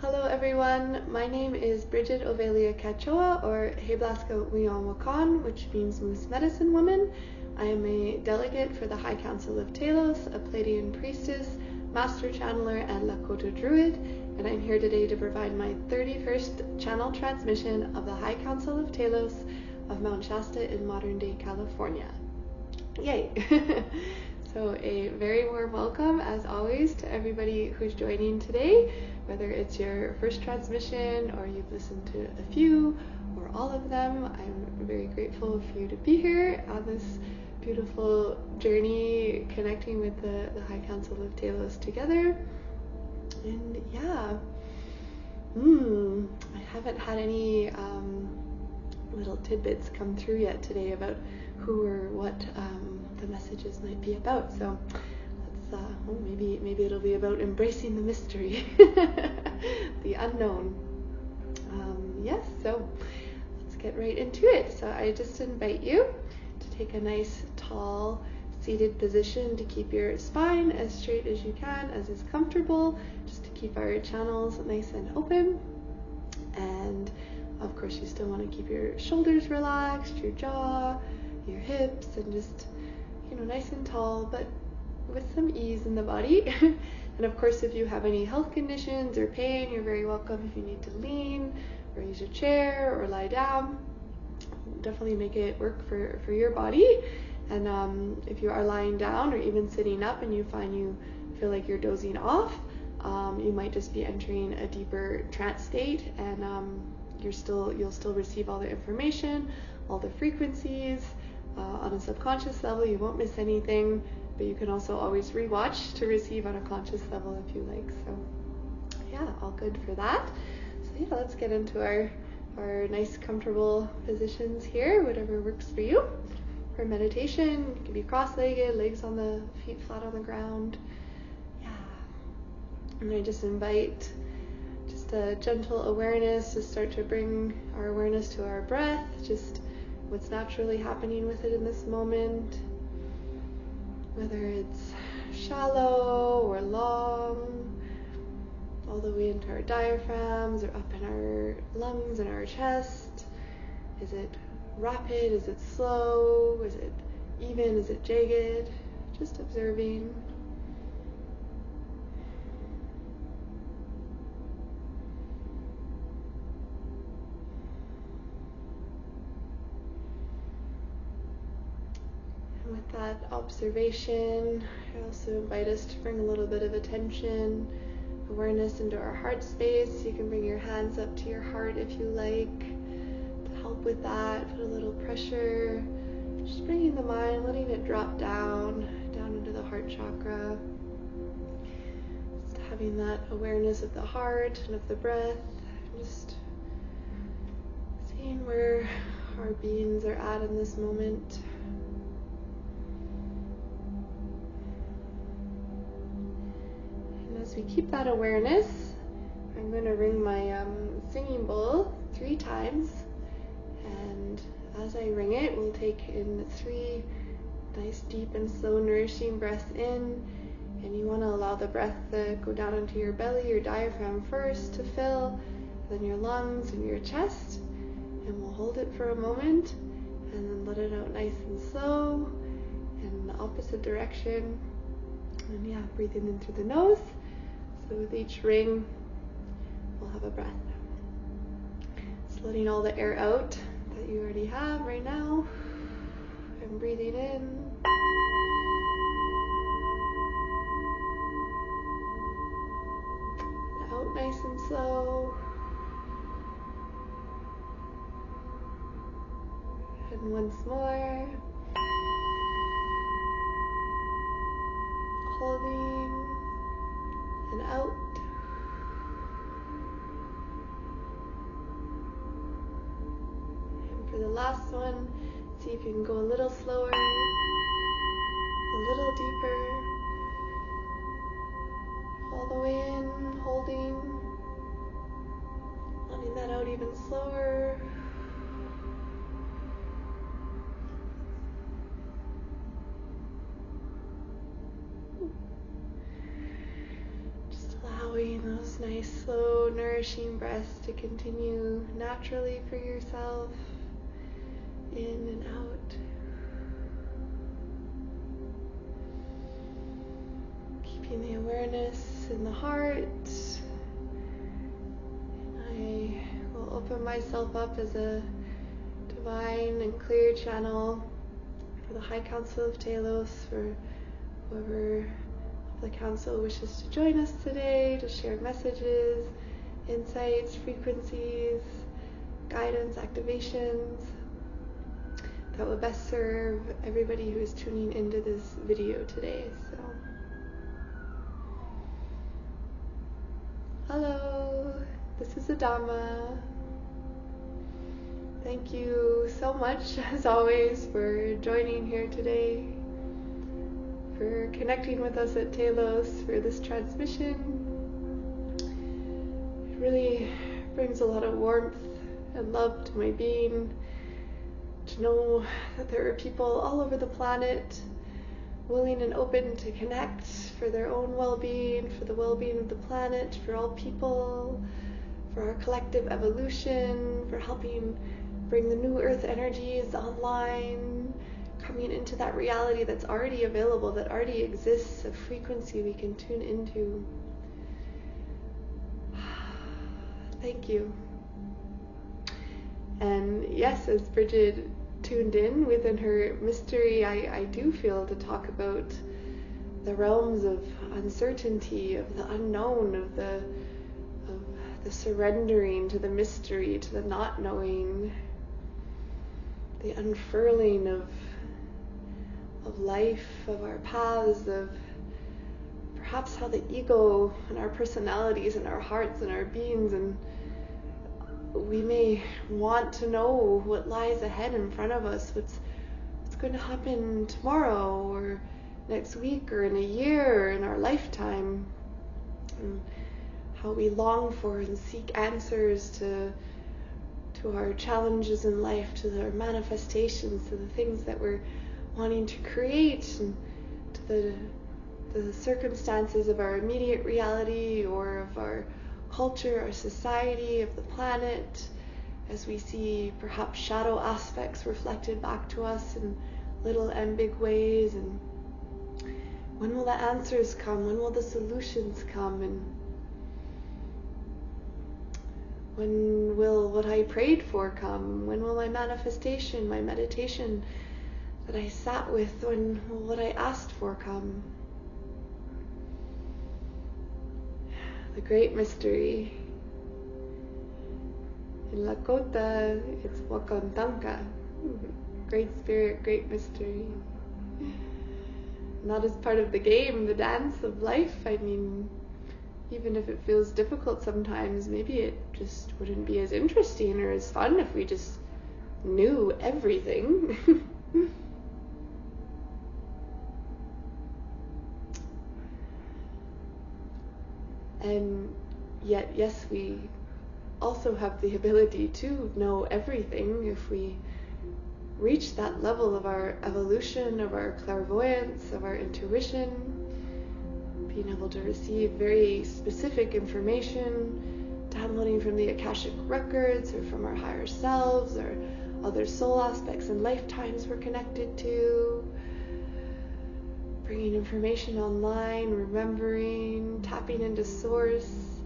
Hello everyone, my name is Brigid Ovelia Catjoa, or Heblaska Wion, which means Moose Medicine Woman. I am a delegate for the High Council of Telos, a Pleiadian priestess, master channeler, and Lakota druid, and I'm here today to provide my 31st channel transmission of the High Council of Telos of Mount Shasta in modern-day California. Yay! So a very warm welcome, as always, to everybody who's joining today, whether it's your first transmission or you've listened to a few or all of them. I'm very grateful for you to be here on this beautiful journey connecting with the High Council of Telos together. And yeah, I haven't had any little tidbits come through yet today about who or what the messages might be about. So let's maybe it'll be about embracing the mystery, the unknown. Yes, so let's get right into it. So I just invite you to take a nice tall seated position to keep your spine as straight as you can, as is comfortable, just to keep our channels nice and open. And of course you still want to keep your shoulders relaxed, your jaw, your hips, and just, nice and tall, but with some ease in the body. And of course, if you have any health conditions or pain, you're very welcome if you need to lean or use a chair or lie down. Definitely make it work for your body. And if you are lying down or even sitting up and you feel like you're dozing off, you might just be entering a deeper trance state, and you'll still receive all the information, all the frequencies on a subconscious level. You won't miss anything, but you can also always rewatch to receive on a conscious level if you like. So yeah, all good for that. So yeah, let's get into our nice comfortable positions here, whatever works for you. For meditation, you can be cross-legged, legs on the feet flat on the ground. Yeah. And I just invite just a gentle awareness to start to bring our awareness to our breath, just what's naturally happening with it in this moment, whether it's shallow or long, all the way into our diaphragms or up in our lungs and our chest. Is it rapid? Is it slow? Is it even? Is it jagged? Just observing. With that observation, I also invite us to bring a little bit of attention, awareness into our heart space. You can bring your hands up to your heart if you like to help with that. Put a little pressure, just bringing the mind, letting it drop down into the heart chakra. Just having that awareness of the heart and of the breath, just seeing where our beings are at in this moment. As we keep that awareness, I'm going to ring my singing bowl 3 times, and as I ring it, we'll take in 3 nice, deep, and slow, nourishing breaths in, and you want to allow the breath to go down into your belly, your diaphragm first to fill, then your lungs and your chest, and we'll hold it for a moment, and then let it out nice and slow, in the opposite direction, and yeah, breathing in through the nose. So with each ring, we'll have a breath. Just letting all the air out that you already have right now. And breathing in. Out nice and slow. And once more. Holding. And out. And for the last one, see if you can go a little slower, a little deeper. All the way in, holding, letting that out even slower. Those Just nice, slow, nourishing breaths to continue naturally for yourself, in and out. Keeping the awareness in the heart. I will open myself up as a divine and clear channel for the High Council of Telos, for whoever the council wishes to join us today to share messages, insights, frequencies, guidance, activations that will best serve everybody who is tuning into this video today. So, hello, this is Adama. Thank you so much, as always, for joining here today, for connecting with us at Telos for this transmission. It really brings a lot of warmth and love to my being to know that there are people all over the planet willing and open to connect for their own well-being, for the well-being of the planet, for all people, for our collective evolution, for helping bring the new earth energies online, coming into that reality that's already available, that already exists, a frequency we can tune into. Thank you. And yes, as Brigid tuned in within her mystery, I do feel to talk about the realms of uncertainty, of the unknown, of the surrendering to the mystery, to the not knowing, the unfurling of life, of our paths, of perhaps how the ego and our personalities and our hearts and our beings, and we may want to know what lies ahead in front of us, what's going to happen tomorrow or next week or in a year or in our lifetime, and how we long for and seek answers to our challenges in life, to our manifestations, to the things that we're wanting to create, and to the circumstances of our immediate reality or of our culture, our society, of the planet, as we see perhaps shadow aspects reflected back to us in little ambiguous ways. And when will the answers come? When will the solutions come? And when will what I prayed for come? When will my manifestation, my meditation that I sat with, when will what I asked for come? The great mystery. In Lakota, it's Wakantanka. Great spirit, great mystery. Not as part of the game, the dance of life. I mean, even if it feels difficult sometimes, maybe it just wouldn't be as interesting or as fun if we just knew everything. And yet, yes, we also have the ability to know everything if we reach that level of our evolution, of our clairvoyance, of our intuition, being able to receive very specific information, downloading from the Akashic records or from our higher selves or other soul aspects and lifetimes we're connected to, bringing information online, remembering, tapping into source,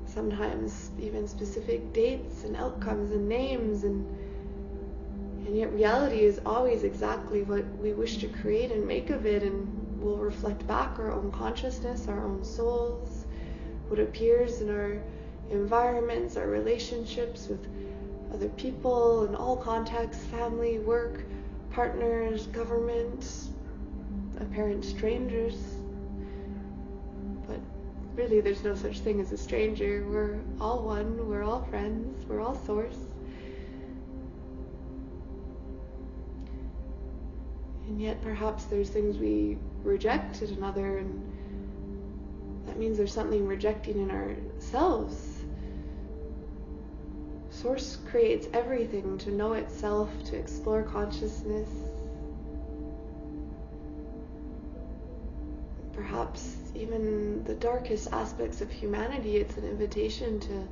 sometimes even specific dates and outcomes and names, and yet reality is always exactly what we wish to create and make of it, and will reflect back our own consciousness, our own souls, what appears in our environments, our relationships with other people in all contexts, family, work, partners, government, apparent strangers. But really there's no such thing as a stranger. We're all one, we're all friends, we're all source. And yet perhaps there's things we reject in another, and that means there's something rejecting in ourselves. Source creates everything to know itself, to explore consciousness, perhaps even the darkest aspects of humanity. It's an invitation to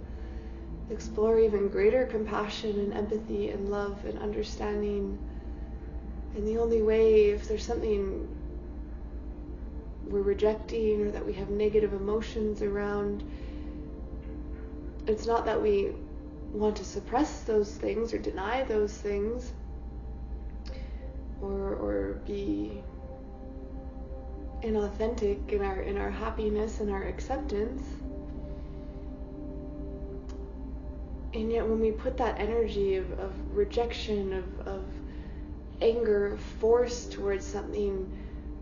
explore even greater compassion and empathy and love and understanding. And the only way, if there's something we're rejecting or that we have negative emotions around, it's not that we want to suppress those things or deny those things or be inauthentic in our happiness and our acceptance. And yet when we put that energy of rejection, of anger, of force towards something,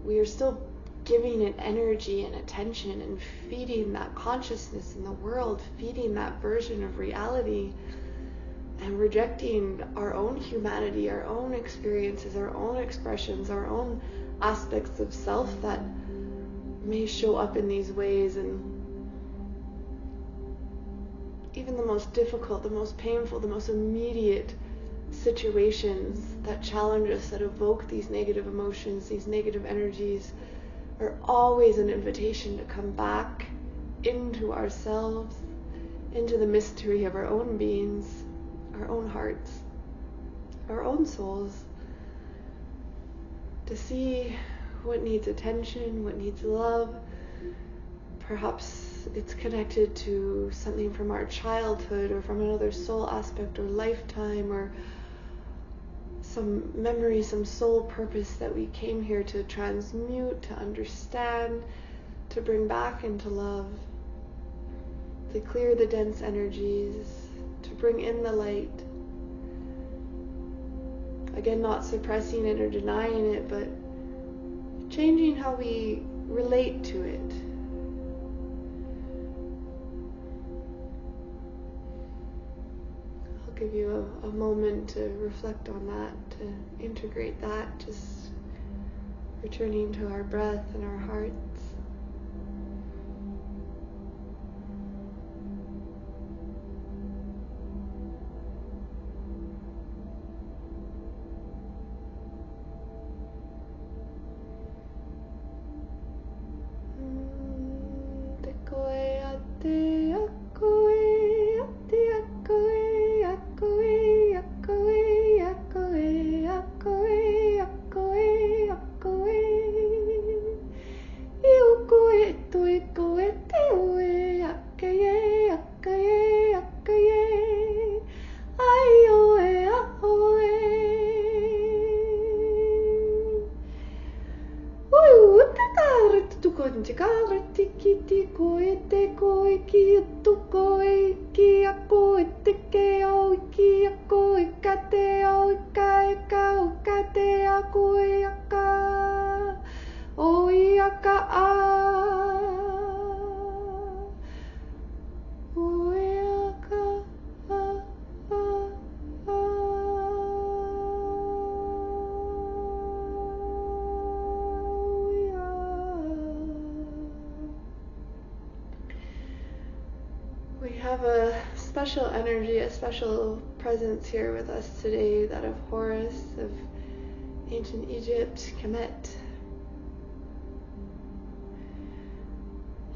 we are still giving it energy and attention and feeding that consciousness in the world, feeding that version of reality, and rejecting our own humanity, our own experiences, our own expressions, our own aspects of self that may show up in these ways. And even the most difficult, the most painful, the most immediate situations that challenge us, that evoke these negative emotions, these negative energies, are always an invitation to come back into ourselves, into the mystery of our own beings, our own hearts, our own souls, to see what needs attention, what needs love. Perhaps it's connected to something from our childhood or from another soul aspect or lifetime, or some memory, some soul purpose that we came here to transmute, to understand, to bring back into love, to clear the dense energies, to bring in the light. Again, not suppressing it or denying it, but changing how we relate to it. I'll give you a moment to reflect on that, to integrate that, just returning to our breath and our hearts. We have a special energy, a special presence here with us today, that of Horus, of ancient Egypt, Kemet.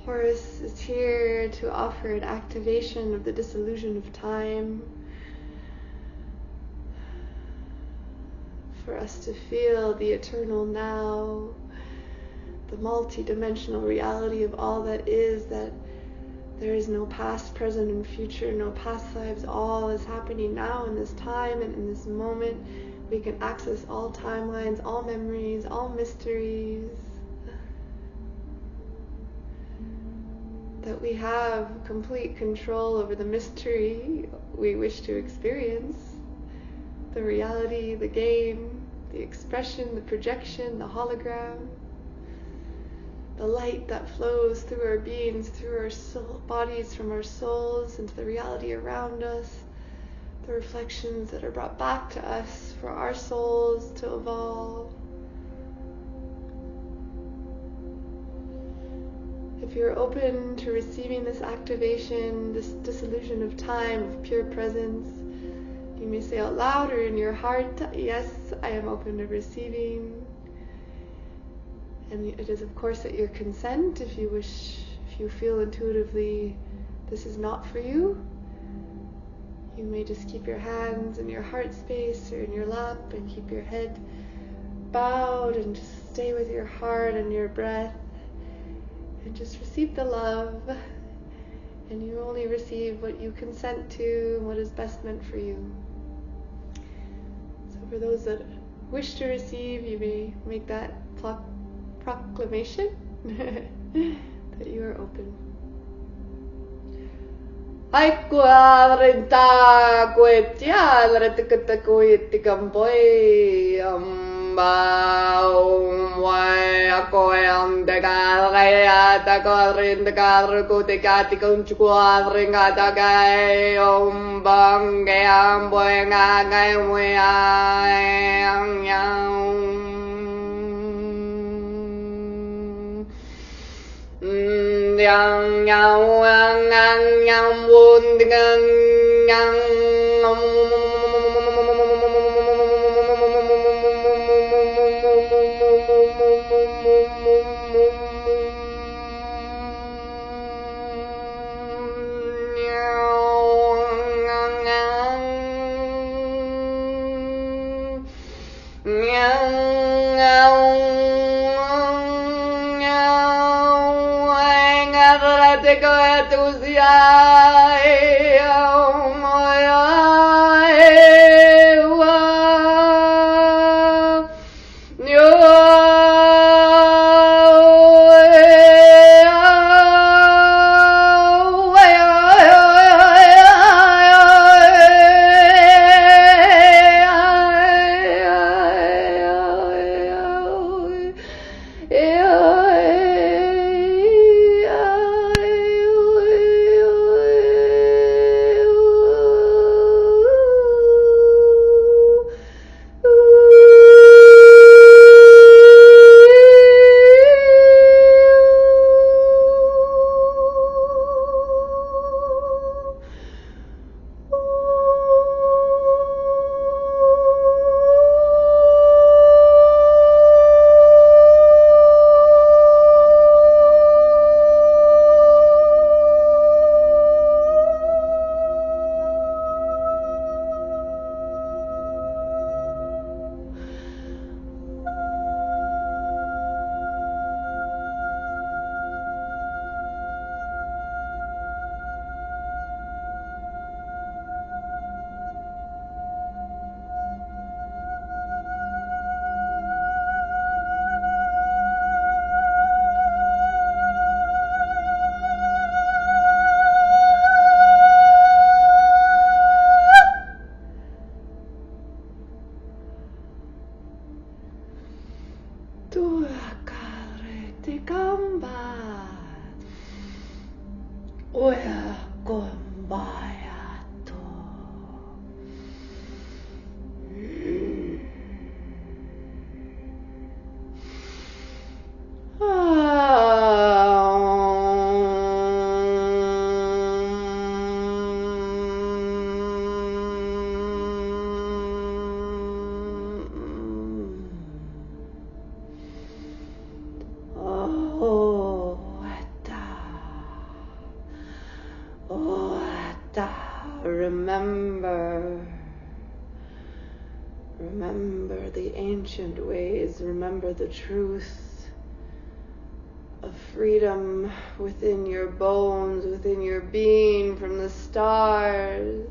Horus is here to offer an activation of the dissolution of time, for us to feel the eternal now, the multi-dimensional reality of all that is, that there is no past, present, and future, no past lives. All is happening now in this time and in this moment. We can access all timelines, all memories, all mysteries. That we have complete control over the mystery we wish to experience. The reality, the game, the expression, the projection, the hologram. The light that flows through our beings, through our bodies, from our souls into the reality around us. The reflections that are brought back to us for our souls to evolve. If you're open to receiving this activation, this dissolution of time, of pure presence, you may say out loud or in your heart, yes, I am open to receiving. And it is, of course, at your consent. If you feel intuitively this is not for you, you may just keep your hands in your heart space or in your lap and keep your head bowed and just stay with your heart and your breath and just receive the love. And you only receive what you consent to and what is best meant for you. So for those that wish to receive, you may make that proclamation that you are open. High Council of Telos. Remember the ancient ways. Remember the truth of freedom within your bones, within your being from the stars.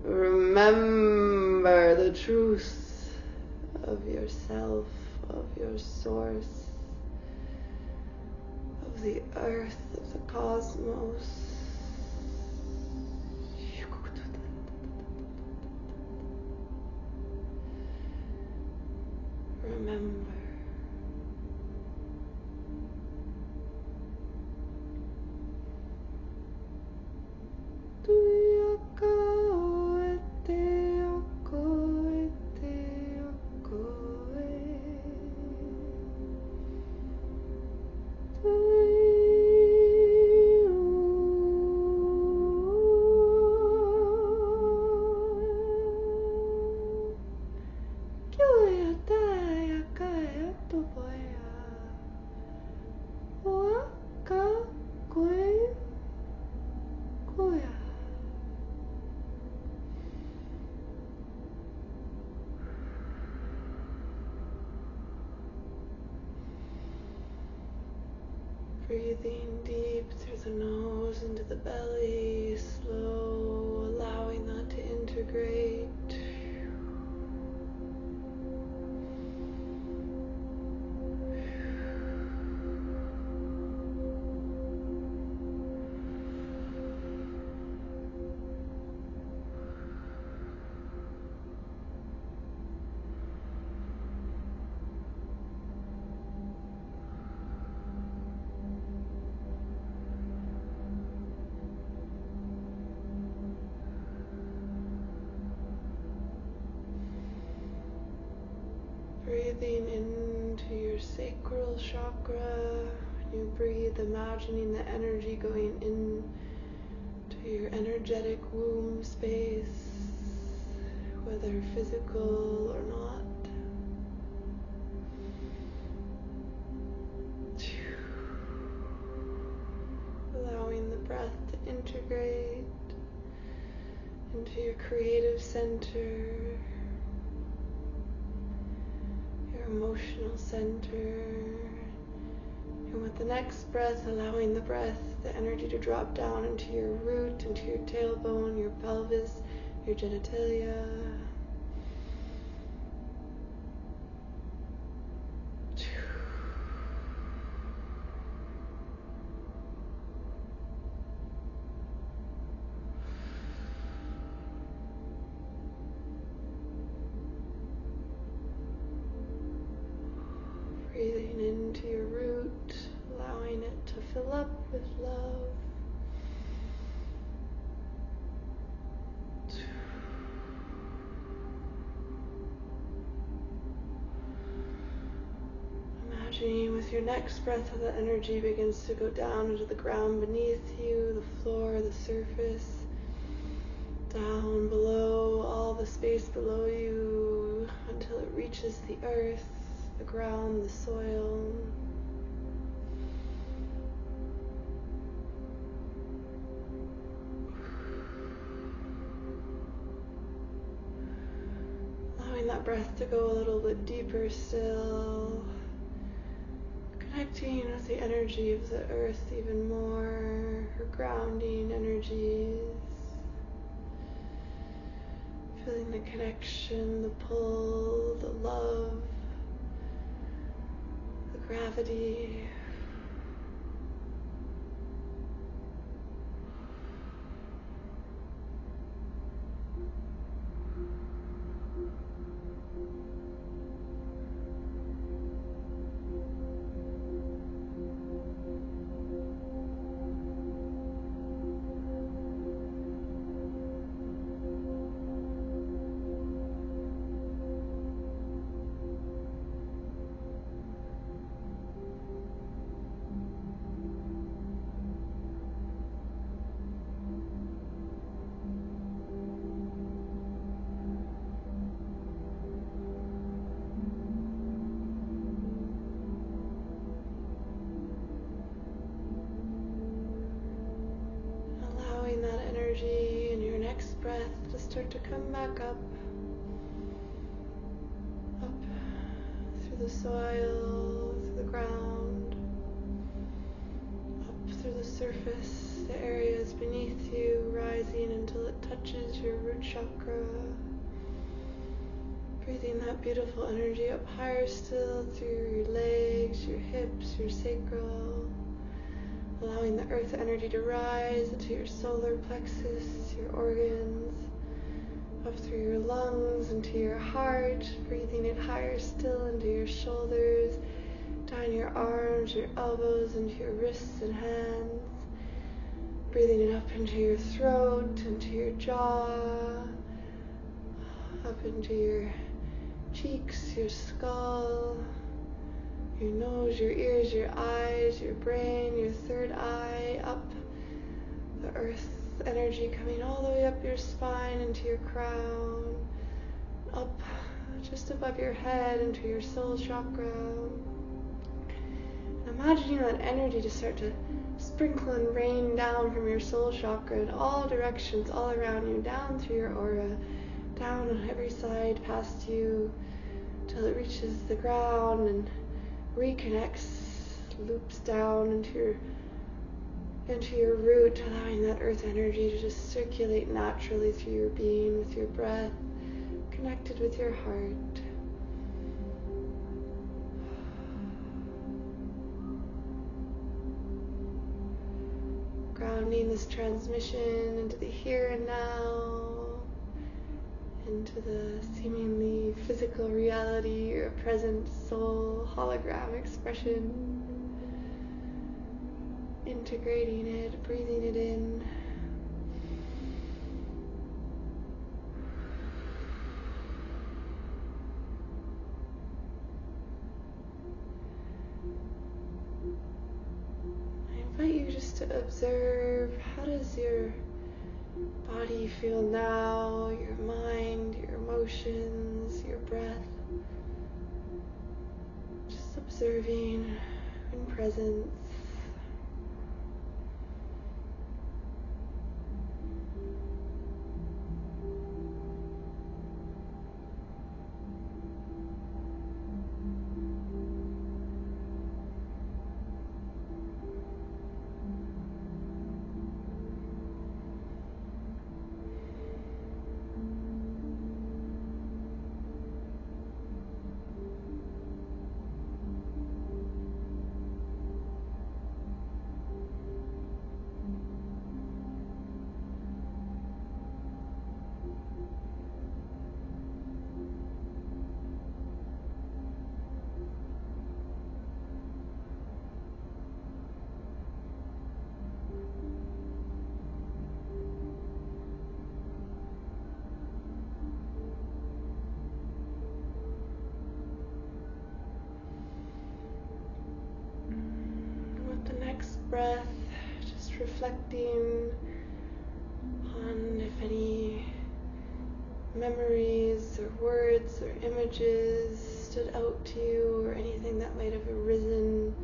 Remember the truth of yourself, of your source, of the earth, of the cosmos. Remember. Breathing deep through the nose into the belly, slow, allowing that to integrate. Breathing into your sacral chakra. You breathe, imagining the energy going into your energetic womb space, whether physical or not. Allowing the breath to integrate into your creative center, emotional center, and with the next breath, allowing the energy to drop down into your root, into your tailbone, your pelvis, your genitalia. Breathing into your root, allowing it to fill up with love. Imagining with your next breath how the energy begins to go down into the ground beneath you, the floor, the surface, down below, all the space below you, until it reaches the earth, the ground, the soil. Allowing that breath to go a little bit deeper still. Connecting with the energy of the earth even more, her grounding energies. Feeling the connection, the pull, the love, the gravity. In your next breath to start to come back up through the soil, through the ground, up through the surface, the areas beneath you, rising until it touches your root chakra. Breathing that beautiful energy up higher still through your legs, your hips, your sacral. Allowing the earth energy to rise into your solar plexus, your organs, up through your lungs, into your heart, breathing it higher still into your shoulders, down your arms, your elbows, into your wrists and hands, breathing it up into your throat, into your jaw, up into your cheeks, your skull, your nose, your ears, your eyes, your brain, your third eye, up the earth energy coming all the way up your spine into your crown, up just above your head into your soul chakra. And imagining that energy to start to sprinkle and rain down from your soul chakra in all directions, all around you, down through your aura, down on every side past you, till it reaches the ground and reconnects loops down into your root, allowing that earth energy to just circulate naturally through your being with your breath, connected with your heart. Grounding this transmission into the here and now, into the seemingly physical reality or present soul hologram expression. Integrating it, breathing it in. I invite you just to observe, how does your body feel now, your mind, your emotions, your breath. Just observing in presence. Breath, just reflecting on if any memories or words or images stood out to you, or anything that might have arisen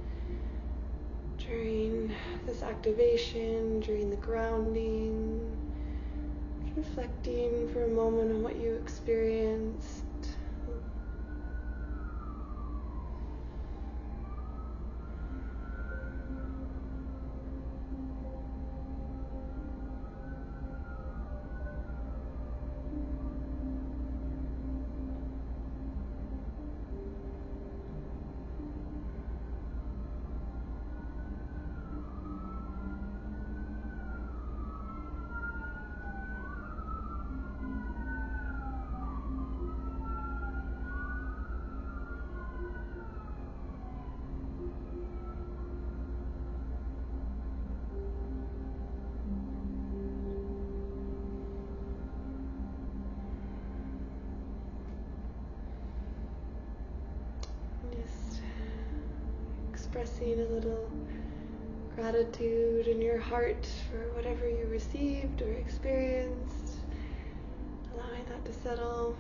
during this activation, during the grounding. Just reflecting for a moment on what you experienced. Expressing a little gratitude in your heart for whatever you received or experienced, allowing that to settle.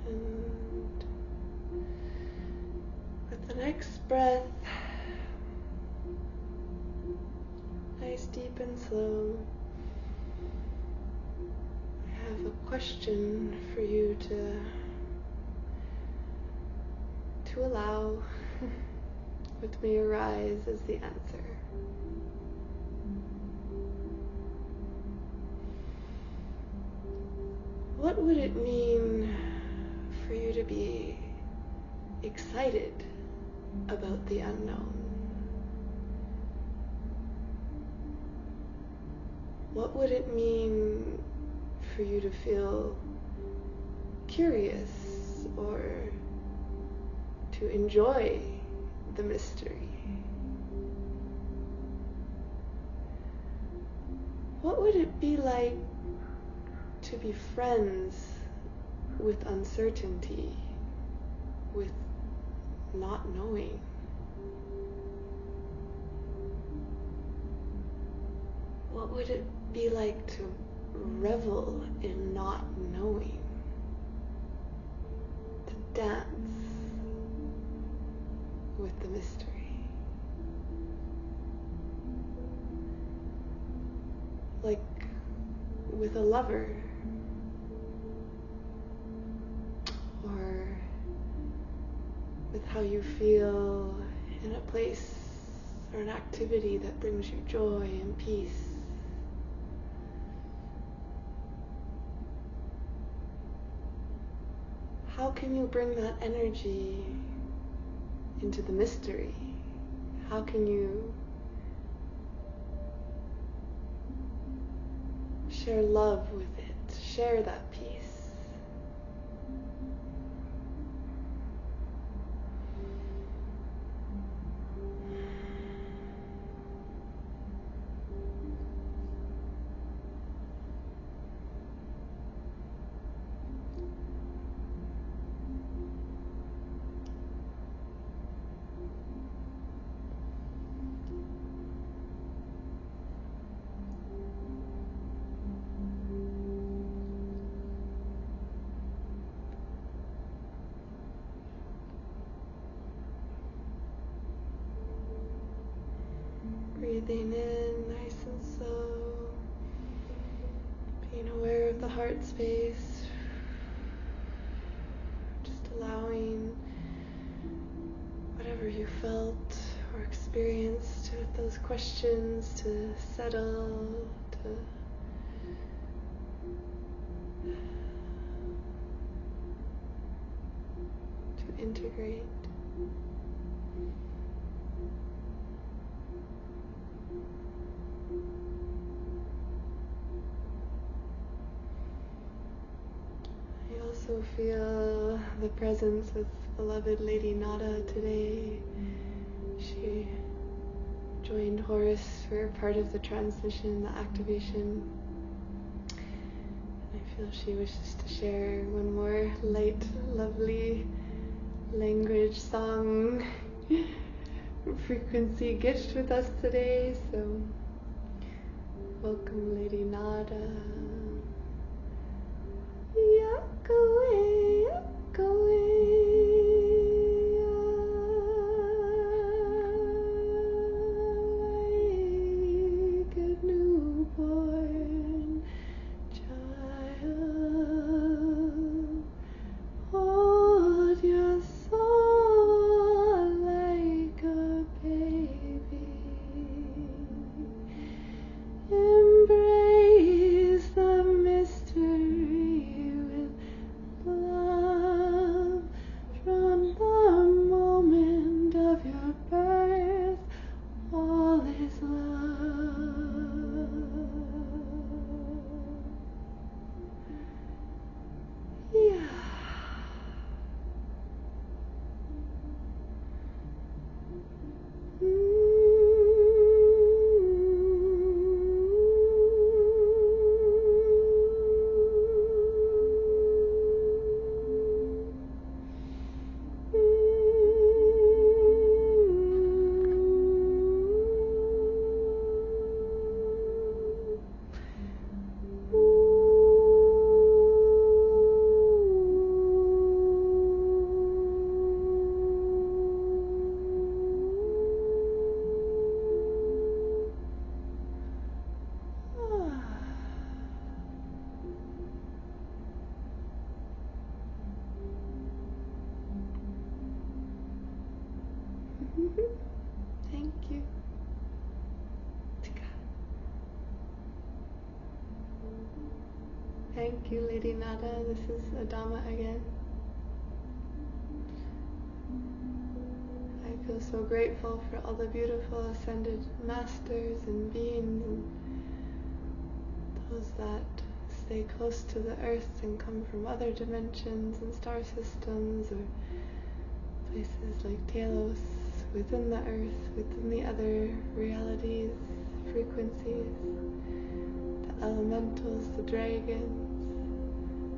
And with the next breath, nice, deep and slow, I have a question for you to allow what may arise as the answer. What would it mean for you to be excited about the unknown? What would it mean for you to feel curious or to enjoy the mystery? What would it be like to be friends with uncertainty, with not knowing? What would it be like to revel in not knowing? To dance with the mystery? Like with a lover, or with how you feel in a place or an activity that brings you joy and peace. How can you bring that energy into the mystery? How can you share love with it, share that peace? Breathing in nice and slow, being aware of the heart space, just allowing whatever you felt or experienced with those questions to settle, to integrate. I also feel the presence of beloved Lady Nada today. She joined Horus for part of the transmission, the activation. And I feel she wishes to share one more light, lovely language, song, frequency gift with us today. So welcome, Lady Nada. Thank you. Thank you, Lady Nada. This is Adama again. I feel so grateful for all the beautiful ascended masters and beings and those that stay close to the earth and come from other dimensions and star systems or places like Telos, within the earth, within the other realities, frequencies, the elementals, the dragons,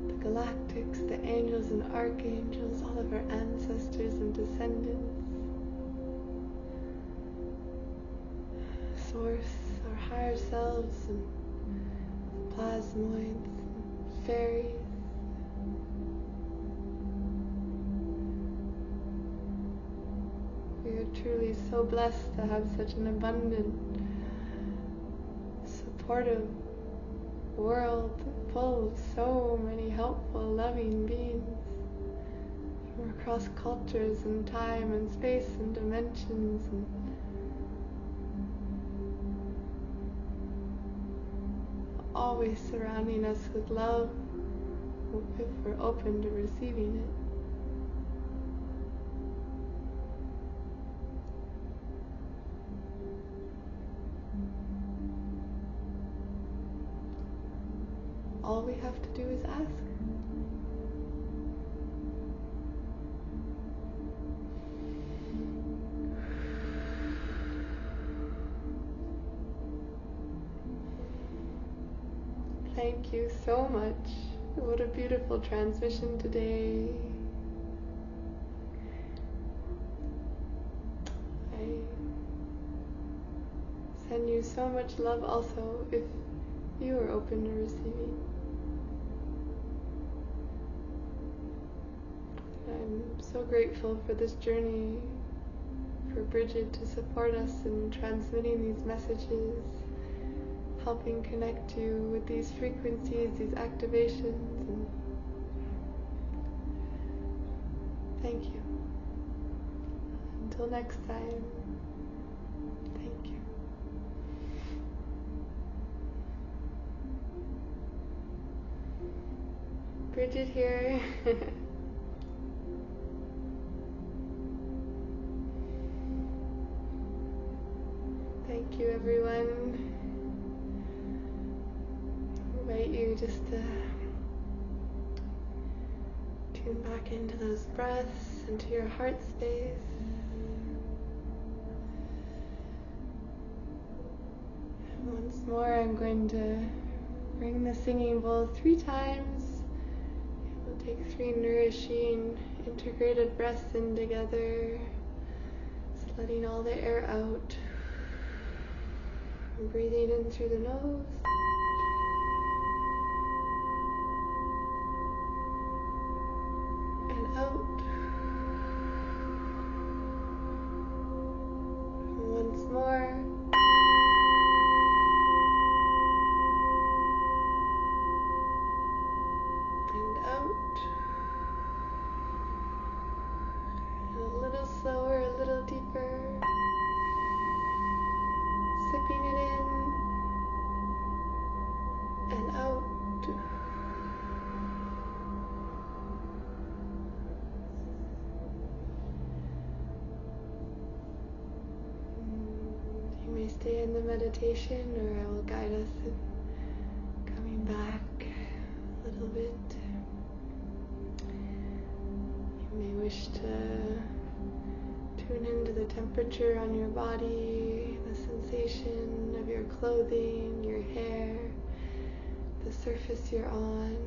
the galactics, the angels and archangels, all of our ancestors and descendants, source, our higher selves and plasmoids, and fairies. We are truly so blessed to have such an abundant, supportive world full of so many helpful, loving beings from across cultures and time and space and dimensions, and always surrounding us with love if we're open to receiving it. All we have to do is ask. Thank you so much. What a beautiful transmission today. I send you so much love also if you are open to receiving. I'm so grateful for this journey, for Brigid to support us in transmitting these messages, helping connect you with these frequencies, these activations, and thank you. Until next time, thank you. Brigid here. Thank you, everyone. I invite you just to tune back into those breaths, into your heart space. And once more, I'm going to ring the singing bowl 3 times. We'll take 3 nourishing, integrated breaths in together, just letting all the air out. And breathing in through the nose. And out. And once more. And out. And a little slower, a little deeper. Sipping it in and out. You may stay in the meditation, or I will guide us in coming back a little bit. You may wish to tune into the temperature on your body, the sensation of your clothing, your hair, the surface you're on,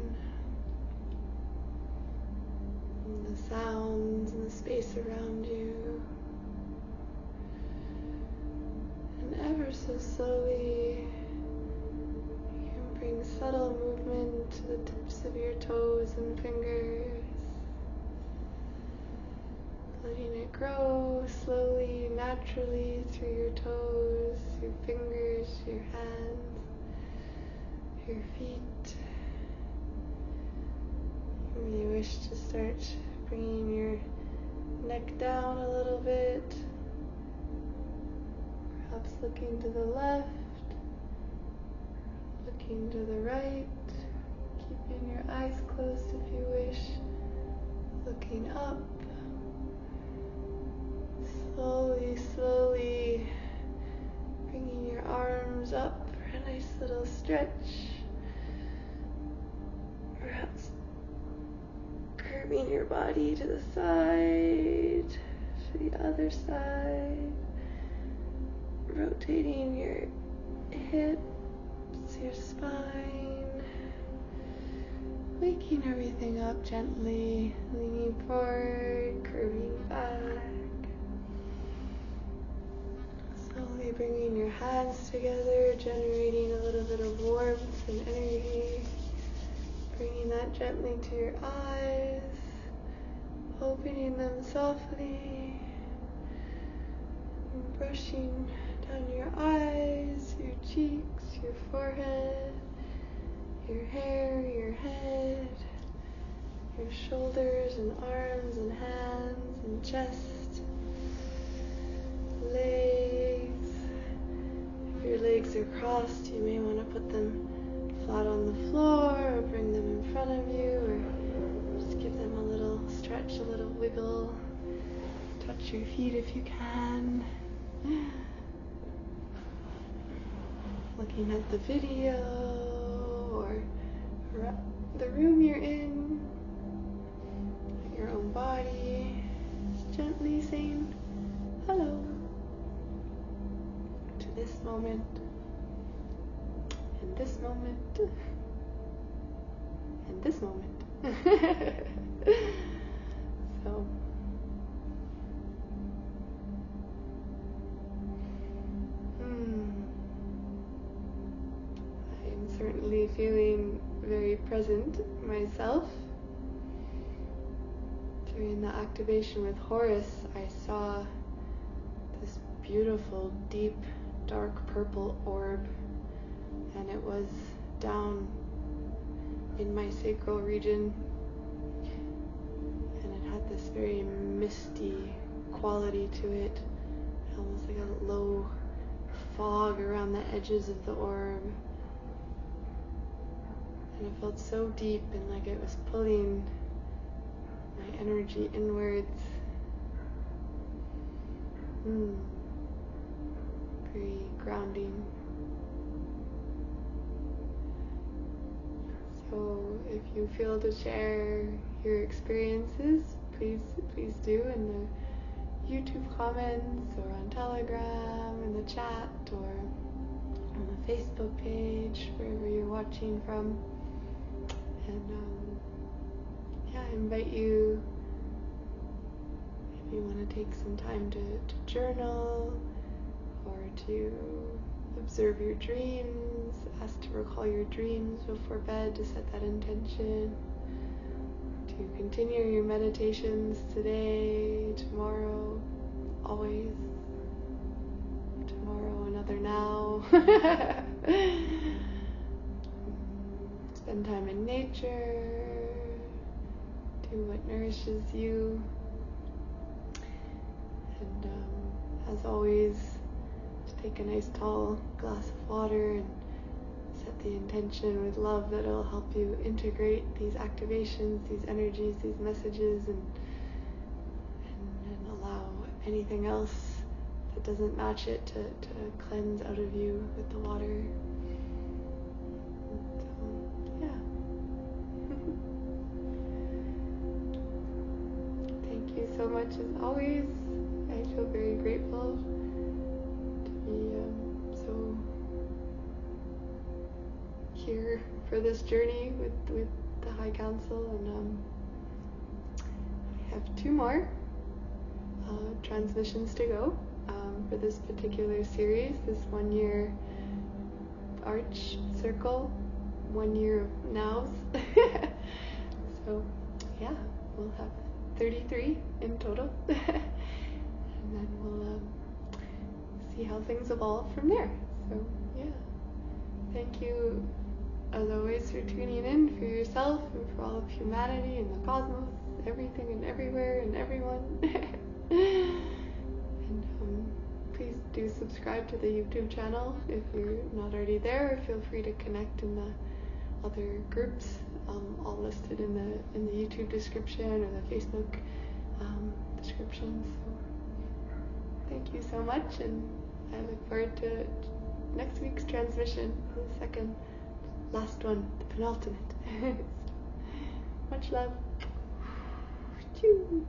and the sounds and the space around you. And ever so slowly, you can bring subtle movement to the tips of your toes and fingers. Letting it grow slowly, naturally through your toes, your fingers, your hands, your feet. You may wish to start bringing your neck down a little bit, perhaps looking to the left, looking to the right, keeping your eyes closed if you wish, looking up. Slowly, slowly bringing your arms up for a nice little stretch. Perhaps curving your body to the side, to the other side. Rotating your hips, your spine. Waking everything up gently, leaning forward, curving back. Slowly bringing your hands together, generating a little bit of warmth and energy. Bringing that gently to your eyes, opening them softly, and brushing down your eyes, your cheeks, your forehead, your hair, your head, your shoulders and arms and hands and chest, legs. If your legs are crossed, you may want to put them flat on the floor or bring them in front of you, or just give them a little stretch, a little wiggle. Touch your feet if you can. Looking at the video or the room you're in, your own body, just gently saying hello to this moment, and this moment, and this moment. So, I'm certainly feeling very present myself. During the activation with Horus, I saw this beautiful, deep, dark purple orb, and it was down in my sacral region, and it had this very misty quality to it, almost like a low fog around the edges of the orb. And it felt so deep and like it was pulling my energy inwards. Very grounding. So if you feel to share your experiences, please do in the YouTube comments or on Telegram, in the chat, or on the Facebook page, wherever you're watching from. And I invite you, if you want to take some time to journal or to observe your dreams, ask to recall your dreams before bed, to set that intention, to continue your meditations today, tomorrow, always, tomorrow, another now. Spend time in nature, do what nourishes you, and as always, just take a nice tall glass of water and set the intention with love that it'll help you integrate these activations, these energies, these messages, and allow anything else that doesn't match it to cleanse out of you with the water. Thank you so much as always. I feel very grateful to be so here for this journey with the High Council, and I have 2 more transmissions to go for this particular series, this 1 year arch circle, 1 year of nows. So yeah, we'll have 33 in total, and then we'll see how things evolve from there. So yeah, thank you as always for tuning in, for yourself and for all of humanity and the cosmos, everything and everywhere and everyone. And please do subscribe to the YouTube channel if you're not already there, or feel free to connect in the other groups, all listed in the YouTube description or the Facebook description. So thank you so much, and I look forward to next week's transmission, the second last one, the penultimate. Much love. Choo.